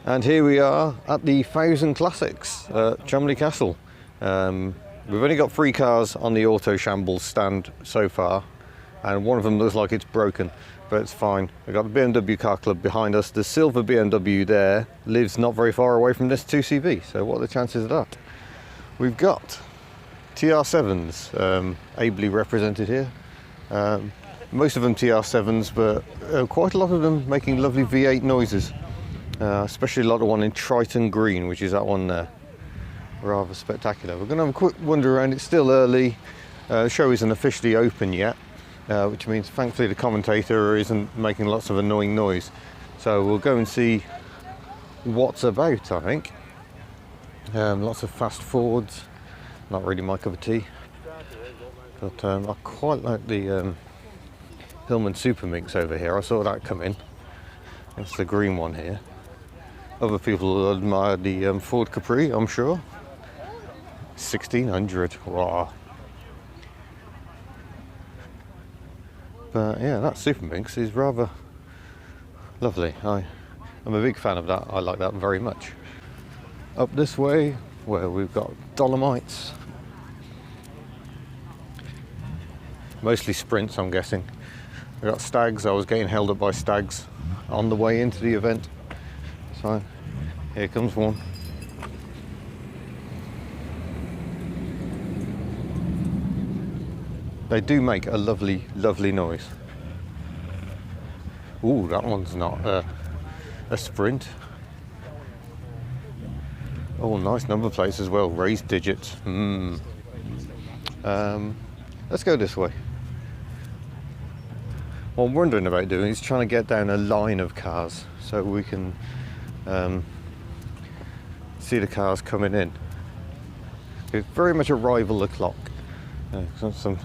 And here we are at the 1000 Classics at Cholmondeley Castle. We've only got 3 cars on the Auto Shambles stand so far, and one of them looks like it's broken, but it's fine. We've got the BMW Car Club behind us. The silver BMW there lives not very far away from this 2CV, so what are the chances of that? We've got TR7s, ably represented here. Most of them TR7s, but quite a lot of them making lovely V8 noises. Especially a lot of one in Triton Green, which is that one there. Rather spectacular. We're going to have a quick wander around. It's still early. The show isn't officially open yet, which means thankfully the commentator isn't making lots of annoying noise. So we'll go and see what's about, I think. Lots of fast forwards. Not really my cup of tea. But I quite like the Humber Super Minx over here. I saw that come in. It's the green one here. Other people will admire the Ford Capri, I'm sure. 1600, wow. But yeah, that Super Minx is rather lovely. I'm a big fan of that. I like that very much. Up this way, where we've got Dolomites. Mostly Sprints, I'm guessing. We've got Stags. I was getting held up by Stags on the way into the event. So here comes one. They do make a lovely, lovely noise. Ooh, that one's not a Sprint. Oh, nice number plates as well, raised digits. Let's go this way. What I'm wondering about doing is trying to get down a line of cars so we can see the cars coming in. It's very much a rival the clock. Some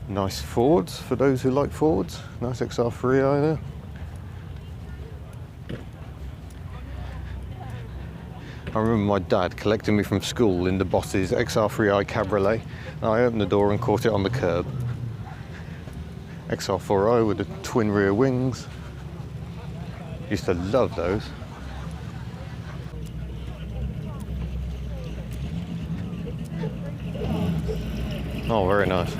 nice Fords for those who like Fords. Nice XR3i there. I remember my dad collecting me from school in the boss's XR3i Cabriolet, and I opened the door and caught it on the curb. XR4i with the twin rear wings. Used to love those. Oh, very nice.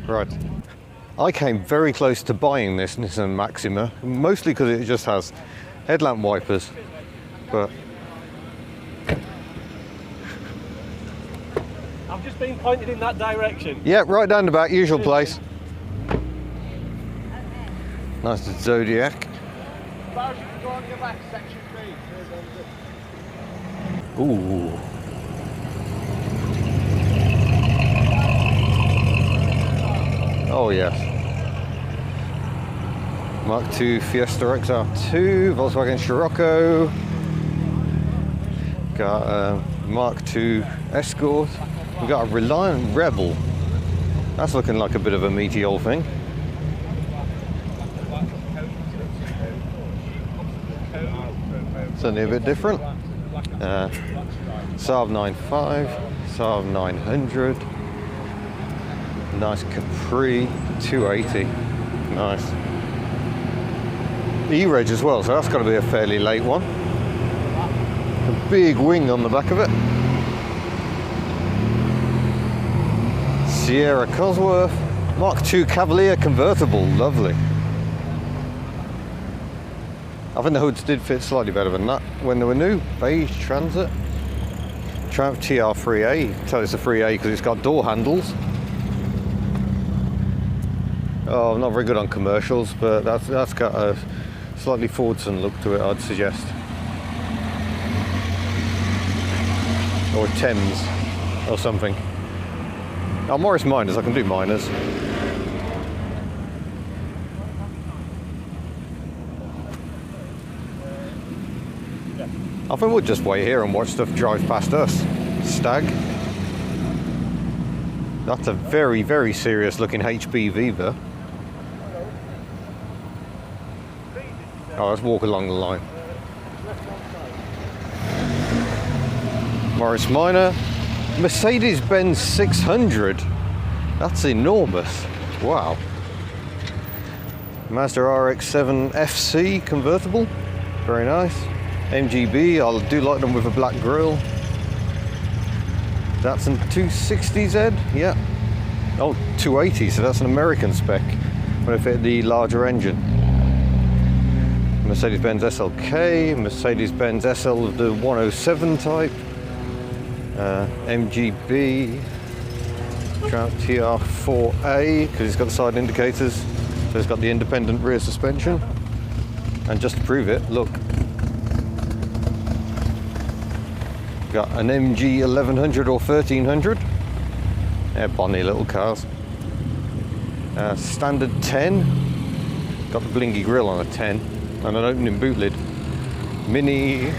Right. I came very close to buying this Nissan Maxima, mostly because it just has headlamp wipers, but I've just been pointed in that direction. Yeah, right down the back, usual place. Nice Zodiac. As far as you can go on your back, section B. Ooh. Oh yes. Mark II Fiesta XR2, Volkswagen Scirocco. Got a Mark II Escort. We've got a Reliant Rebel. That's looking like a bit of a meaty old thing. Certainly a bit different. Saab 95, Saab 900. Nice Capri 280. Nice. E-Reg as well, so that's got to be a fairly late one. A big wing on the back of it. Sierra Cosworth, Mark II Cavalier convertible, lovely. I think the hoods did fit slightly better than that when they were new. Beige Transit. Triumph TR3A, you can tell it's a 3A because it's got door handles. Oh, I'm not very good on commercials, but that's got a slightly Fordson look to it, I'd suggest. Or Thames or something. Oh, Morris Minors, I can do Minors. I think we'll just wait here and watch stuff drive past us. Stag. That's a very, very serious looking HB Viva. Oh, let's walk along the line. Morris Minor. Mercedes-Benz 600. That's enormous. Wow. Mazda RX-7 FC convertible. Very nice. MGB, I do like them with a black grille. That's a 260Z, yeah. Oh, 280, so that's an American spec. When I fit the larger engine. Mercedes-Benz SLK, Mercedes-Benz SL of the 107 type. MGB. Triumph TR4A, because it's got side indicators. So it's got the independent rear suspension. And just to prove it, look. Got an MG 1100 or 1300. They're bonny little cars. Standard 10. Got the blingy grille on a 10. And an opening boot lid. Mini.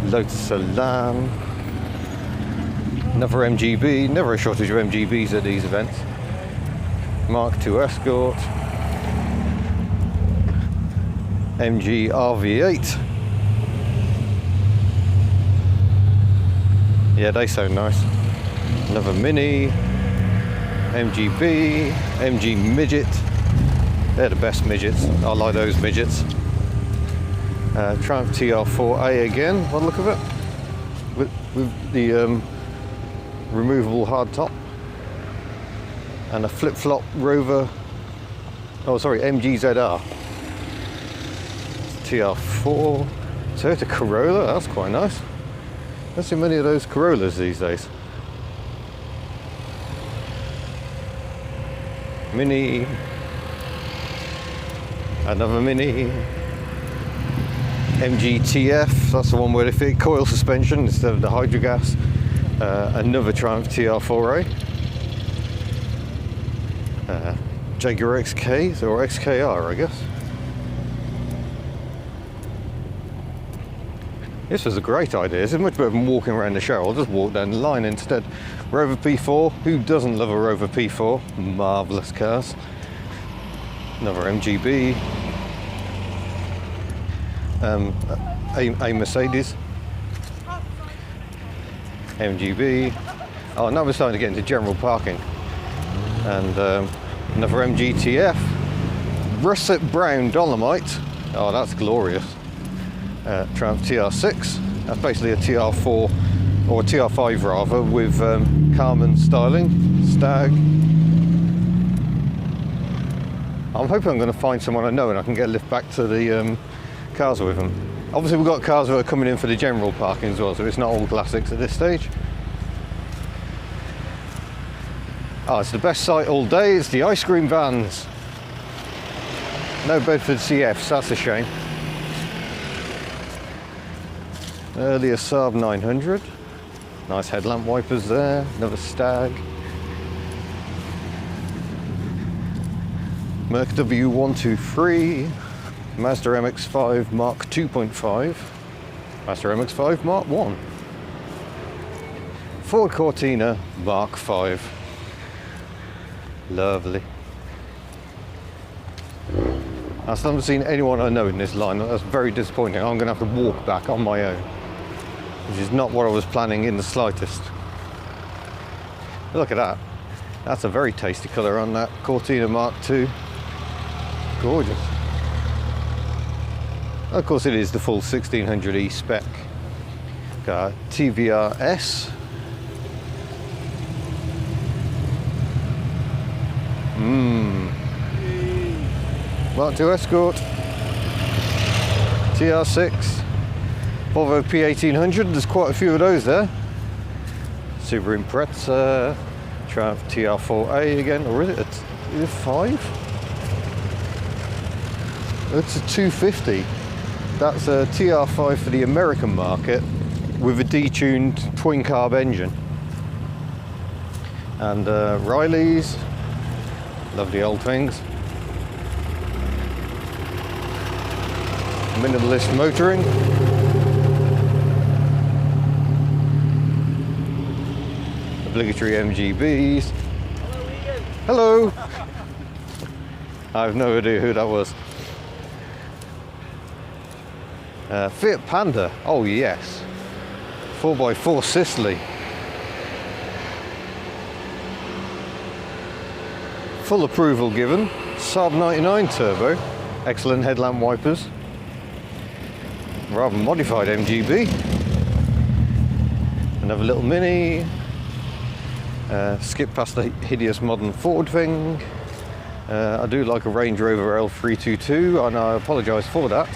Lotus Elan. Another MGB. Never a shortage of MGBs at these events. Mark II Escort. MG RV8. Yeah, they sound nice. Another Mini. MGB. MG Midget. They're the best midgets. I like those midgets. Triumph TR4A again, by the look of it. With the removable hard top. And a flip-flop Rover. Oh, sorry, MGZR. TR4. Toyota Corolla, that's quite nice. Don't see many of those Corollas these days. Mini. Another Mini. MGTF, that's the one where they fit coil suspension instead of the hydrogas. Another Triumph TR4A. Jaguar XK, or XKR, I guess. This was a great idea. This is much better than walking around the show. I'll just walk down the line instead. Rover P4. Who doesn't love a Rover P4? Marvellous cars. Another MGB. A Mercedes. MGB. Oh, now we're starting to get into general parking. And another MGTF. Russet brown Dolomite. Oh, that's glorious. Triumph TR6. That's basically a TR4 or a TR5 rather, with Carmen styling. Stag. I'm hoping I'm going to find someone I know and I can get a lift back to the cars with them. Obviously we've got cars that are coming in for the general parking as well, so it's not all classics at this stage. Oh, it's the best sight all day. It's the ice cream vans. No Bedford CFs, that's a shame. Earlier Saab 900. Nice headlamp wipers there. Another Stag. Merc W123. Mazda MX-5 Mark 2.5. Mazda MX-5 Mark 1. Ford Cortina Mark 5. Lovely. I've still haven't seen anyone I know in this line. That's very disappointing. I'm going to have to walk back on my own, which is not what I was planning in the slightest. Look at that. That's a very tasty colour on that Cortina Mark II. Gorgeous. Of course, it is the full 1600E spec. Got TVR S. Mark II Escort. TR6. Volvo P1800. There's quite a few of those there. Subaru Impreza. Triumph TR4A again, or is it a 5? It's a 250. That's a TR5 for the American market with a detuned twin carb engine. And Riley's, lovely old things. Minimalist motoring. Obligatory MGBs. Hello. I have no idea who that was. Fiat Panda. Oh yes. 4x4 Sicily. full approval given. Saab 99 turbo, excellent headlamp wipers, rather modified MGB. Another little Mini. Skip past the hideous modern Ford thing. I do like a Range Rover L322 and I apologise for that.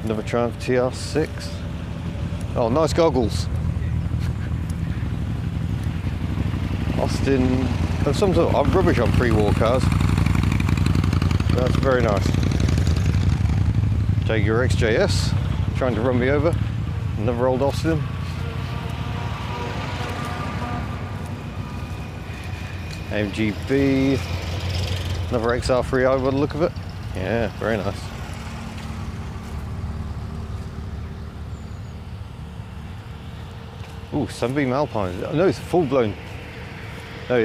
Another Triumph TR6. Oh, nice goggles. Austin of some sort. I'm rubbish on pre-war cars. That's very nice. Jaguar XJS trying to run me over. Another old Austin. MGB. Another XR3i by the look of it. Yeah, very nice. Ooh, Sunbeam Alpine. No, it's full blown. Oh,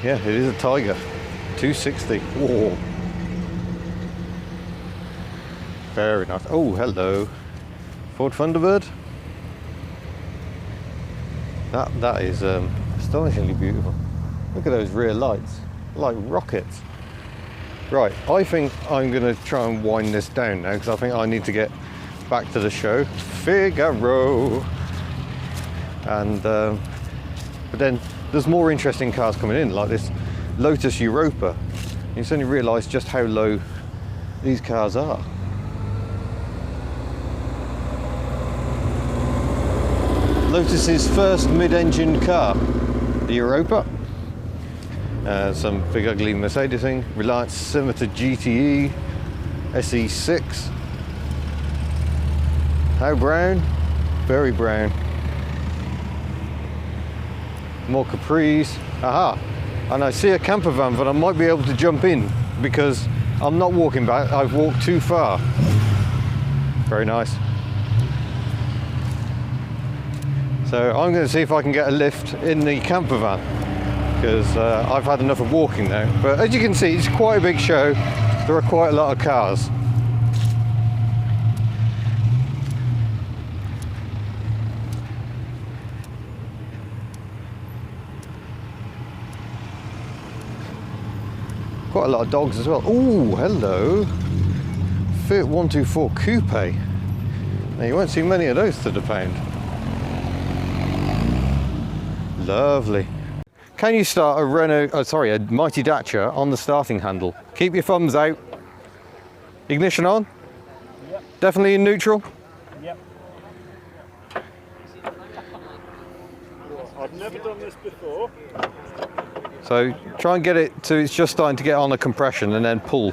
yeah, it is a Tiger. 260. Whoa. Very nice. Oh, hello. Ford Thunderbird. That is astonishingly beautiful. Look at those rear lights, like rockets. Right, I think I'm going to try and wind this down now because I think I need to get back to the show. Figaro. And but then there's more interesting cars coming in, like this Lotus Europa. You suddenly realise just how low these cars are. Lotus's first mid-engine car, the Europa. Some big ugly Mercedes thing, Reliance Scimitar GTE, SE6. How brown? Very brown. More Capris. Aha! And I see a camper van, but I might be able to jump in because I'm not walking back, I've walked too far. Very nice. So I'm going to see if I can get a lift in the camper van because I've had enough of walking now. But as you can see, it's quite a big show. There are quite a lot of cars. Quite a lot of dogs as well. Oh, hello. Fiat 124 Coupe. Now you won't see many of those to the pound. Lovely. Can you start a a Mighty Dacia on the starting handle? Keep your thumbs out. Ignition on? Yep. Definitely in neutral? Yep. I've never done this before. So try and get it to, it's just starting to get on a compression and then pull.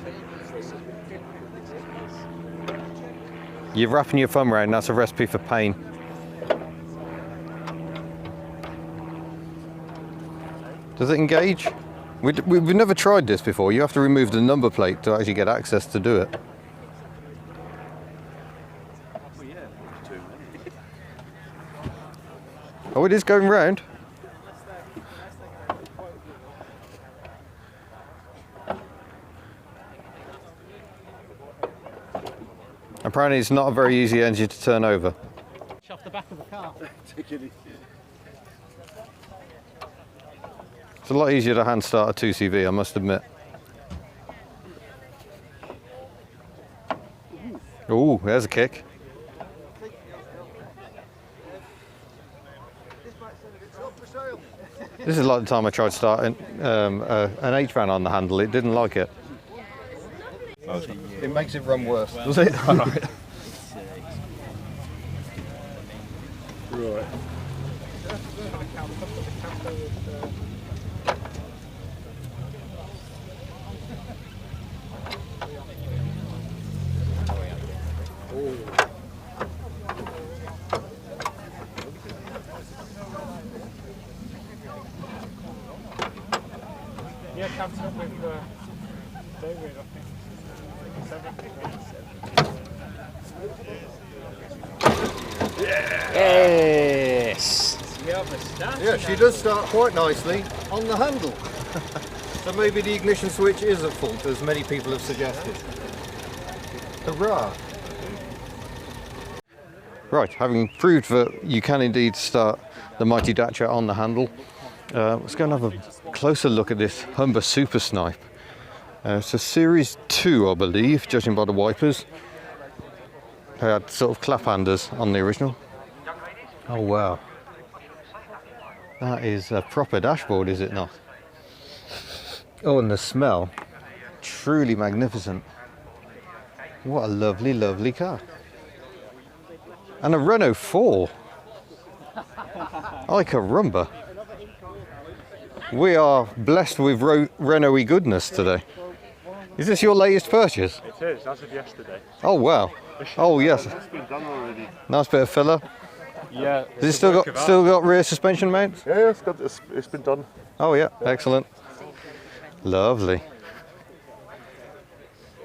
You're wrapping your thumb around, that's a recipe for pain. Does it engage? We've never tried this before. You have to remove the number plate to actually get access to do it. Oh, it is going round. Apparently it's not a very easy engine to turn over. Off the back of the car. It's a lot easier to hand start a 2CV, I must admit. Ooh, there's a kick. This is like the time I tried starting an H-van on the handle, it didn't like it. It makes it run worse, does it? Right. Yeah, comes up with David, I think. Yes! Yeah, she does start quite nicely on the handle. So maybe the ignition switch is at fault, as many people have suggested. Hurrah! Right, having proved that you can indeed start the Mighty Dacia on the handle, Let's go and have a closer look at this Humber Super Snipe. It's a Series 2, I believe, judging by the wipers. They had sort of clap-handers on the original. Oh wow. That is a proper dashboard, is it not? Oh, and the smell. Truly magnificent. What a lovely, lovely car. And a Renault 4. Ay caramba. We are blessed with Renault-y goodness today. Is this your latest purchase? It is, as of yesterday. Oh wow. Oh yes. It's been done already. Nice bit of filler. Yeah. Has it still got rear suspension mounts? Yeah, it's been done. Oh yeah, excellent. Lovely.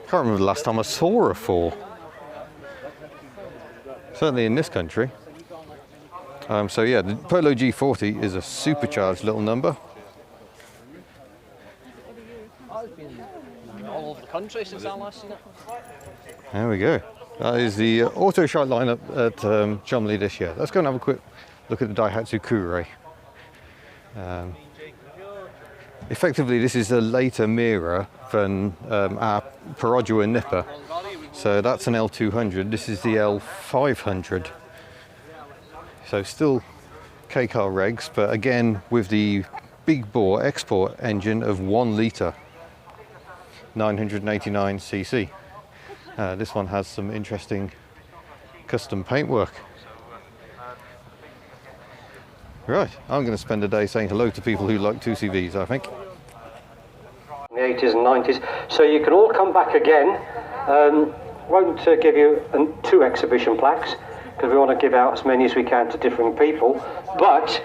Can't remember the last time I saw a 4. Certainly in this country. So yeah, the Polo G40 is a supercharged little number. All over the country since I last seen it. There we go. That is the auto shot lineup at Cholmondeley this year. Let's go and have a quick look at the Daihatsu Courier. Effectively, this is a later mirror than our Perodua Nipper. So that's an L200. This is the L500. So still K-car regs, but again with the big bore export engine of 1 litre, 989cc. This one has some interesting custom paintwork. Right, I'm going to spend a day saying hello to people who like 2CVs, I think. The 80s and 90s, so you can all come back again. Won't give you 2 exhibition plaques because we want to give out as many as we can to different people, but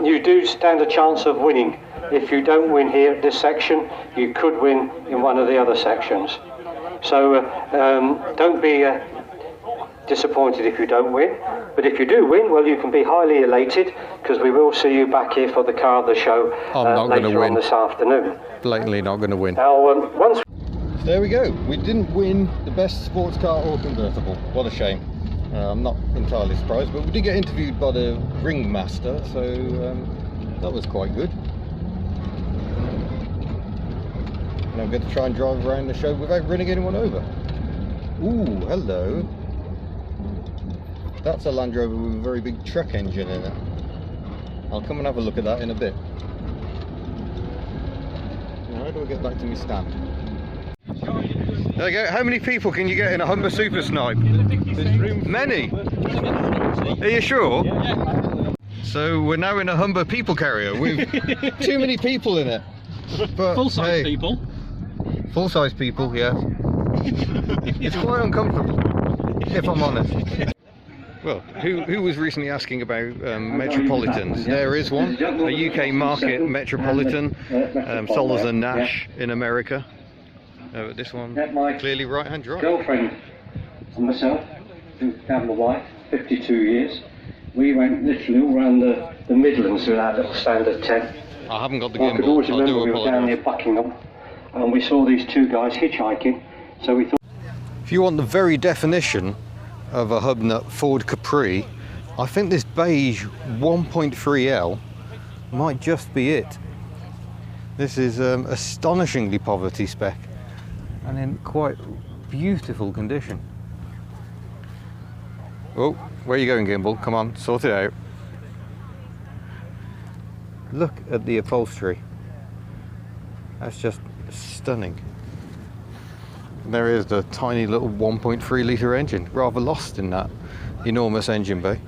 you do stand a chance of winning. If you don't win here at this section, you could win in one of the other sections. So don't be disappointed if you don't win, but if you do win, well, you can be highly elated because we will see you back here for the car of the show later on this afternoon. Blatantly not going to win. Now, once there we go. We didn't win the best sports car or convertible. What a shame. I'm not entirely surprised, but we did get interviewed by the ringmaster, so that was quite good. And I'm going to try and drive around the show without running anyone over. Ooh, hello. That's a Land Rover with a very big truck engine in it. I'll come and have a look at that in a bit. Now, how do I get back to my stand? There you go. How many people can you get in a Humber Super Snipe? Many? Are you sure? So we're now in a Humber people carrier with too many people in it. But Full-size people. Full-size people, yeah. It's quite uncomfortable, if I'm honest. Well, who was recently asking about Metropolitans? There is one, a UK market Metropolitan, sold as a Nash in America. This one clearly right-hand drive. girlfriend and myself, who have my wife, 52 years, we went literally all around the Midlands with our little standard 10. I haven't got the I could always gimbal, I remember do we were down near apologise. Buckingham and we saw these 2 guys hitchhiking, so we thought... If you want the very definition of a HubNut Ford Capri, I think this beige 1.3L might just be it. This is astonishingly poverty spec and in quite beautiful condition. Oh, where are you going, gimbal? Come on, sort it out. Look at the upholstery. That's just stunning. And there is the tiny little 1.3 litre engine, rather lost in that enormous engine bay.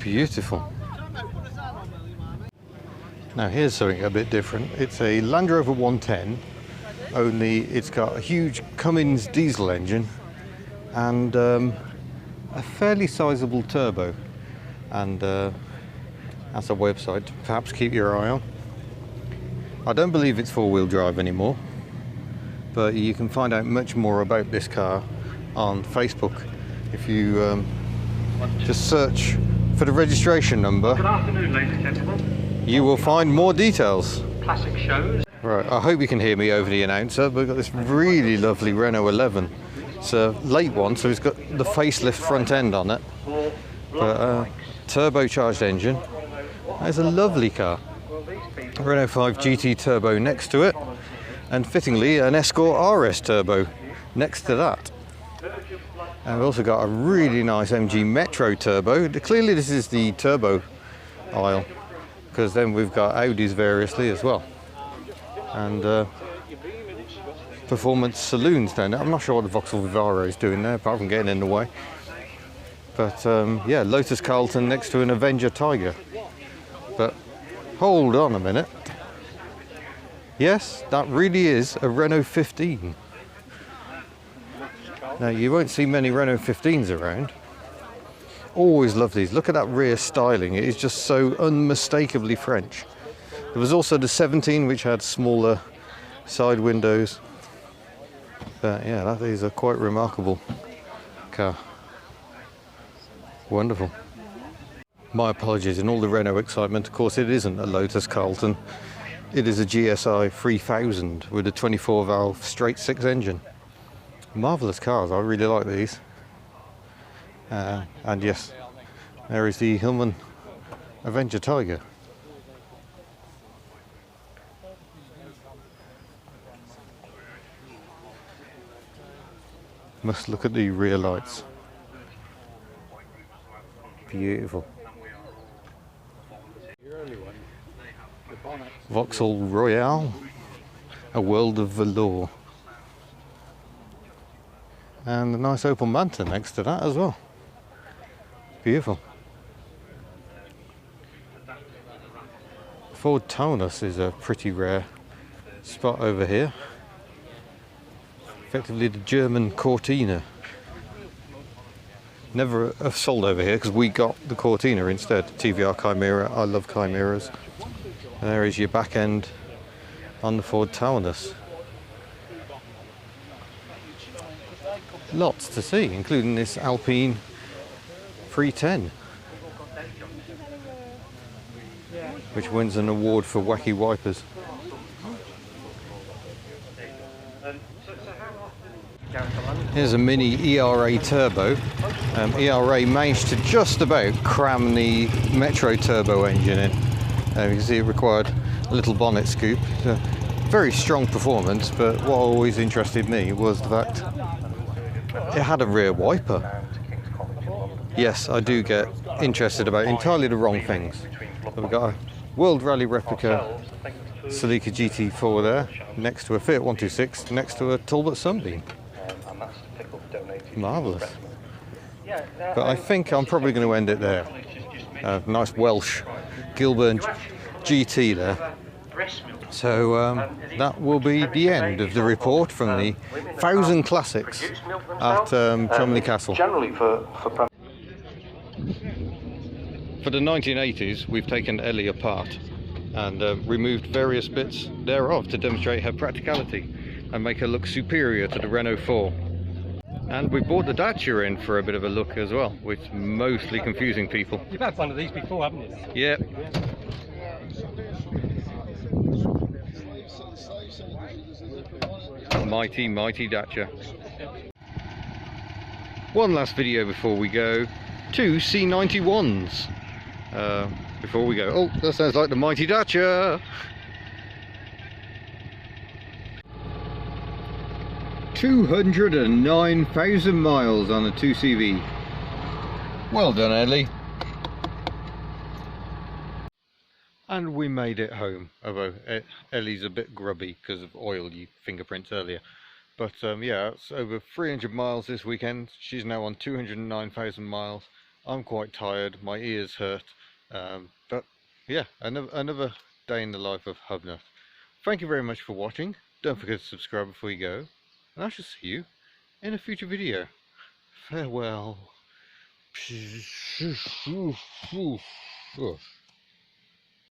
Beautiful. Now here's something a bit different. It's a Land Rover 110, only it's got a huge Cummins diesel engine and a fairly sizable turbo. And that's a website to perhaps keep your eye on. I don't believe it's 4-wheel drive anymore, but you can find out much more about this car on Facebook if you just search for the registration number. Good afternoon, ladies and gentlemen. You will find more details. Classic shows. Right, I hope you can hear me over the announcer. We've got this really lovely Renault 11. It's a late one, so it's got the facelift front end on it. But turbocharged engine, That's a lovely car. Renault 5 GT Turbo next to it, and fittingly an Escort RS Turbo next to that. And we've also got a really nice MG Metro Turbo. Clearly this is the turbo aisle, because then we've got Audis variously as well. And performance saloons down there. I'm not sure what the Vauxhall Vivaro is doing there, apart from getting in the way. But yeah, Lotus Carlton next to an Avenger Tiger. But hold on a minute. Yes, that really is a Renault 15. Now you won't see many Renault 15s around. Always love these. Look at that rear styling. It is just so unmistakably French. There was also the 17 which had smaller side windows. But yeah, that is a quite remarkable car. Wonderful. My apologies, in all the Renault excitement, of course it isn't a Lotus Carlton. It is a GSI 3000 with a 24 valve straight 6 engine. Marvellous cars, I really like these. And yes, there is the Hillman Avenger Tiger. Must look at the rear lights. Beautiful. Vauxhall Royale, a world of velour. And a nice Opel Manta next to that as well. Beautiful. Ford Taunus is a pretty rare spot over here. Effectively the German Cortina. Never sold over here because we got the Cortina instead. TVR Chimera. I love Chimeras. And there is your back end on the Ford Taunus. Lots to see, including this Alpine 310, which wins an award for wacky wipers. Here's a Mini ERA Turbo. ERA managed to just about cram the Metro Turbo engine in. You can see it required a little bonnet scoop. Very strong performance, but what always interested me was the fact it had a rear wiper. Yes, I do get interested about entirely the wrong things. We've got a World Rally replica Celica GT4 there, next to a Fiat 126, next to a Talbot Sunbeam. Marvellous. But I think I'm probably going to end it there. Nice Welsh Gilburn GT there. So that will be the end of the report from the 1000 Classics at Cholmondeley Castle. For the 1980s, we've taken Elly apart and removed various bits thereof to demonstrate her practicality and make her look superior to the Renault 4. And we brought the Dacia in for a bit of a look as well, which is mostly confusing people. You've had one of these before, haven't you? Yep. Mighty Dacia. One last video before we go. 2 C91s. Before we go. Oh, that sounds like the Mighty Dacia. 209,000 miles on a 2CV. Well done, Elly. And we made it home, although Elly's a bit grubby because of oil fingerprints earlier. But yeah, it's over 300 miles this weekend. She's now on 209,000 miles. I'm quite tired, my ears hurt. But yeah, another day in the life of HubNut. Thank you very much for watching. Don't forget to subscribe before you go. And I shall see you in a future video. Farewell.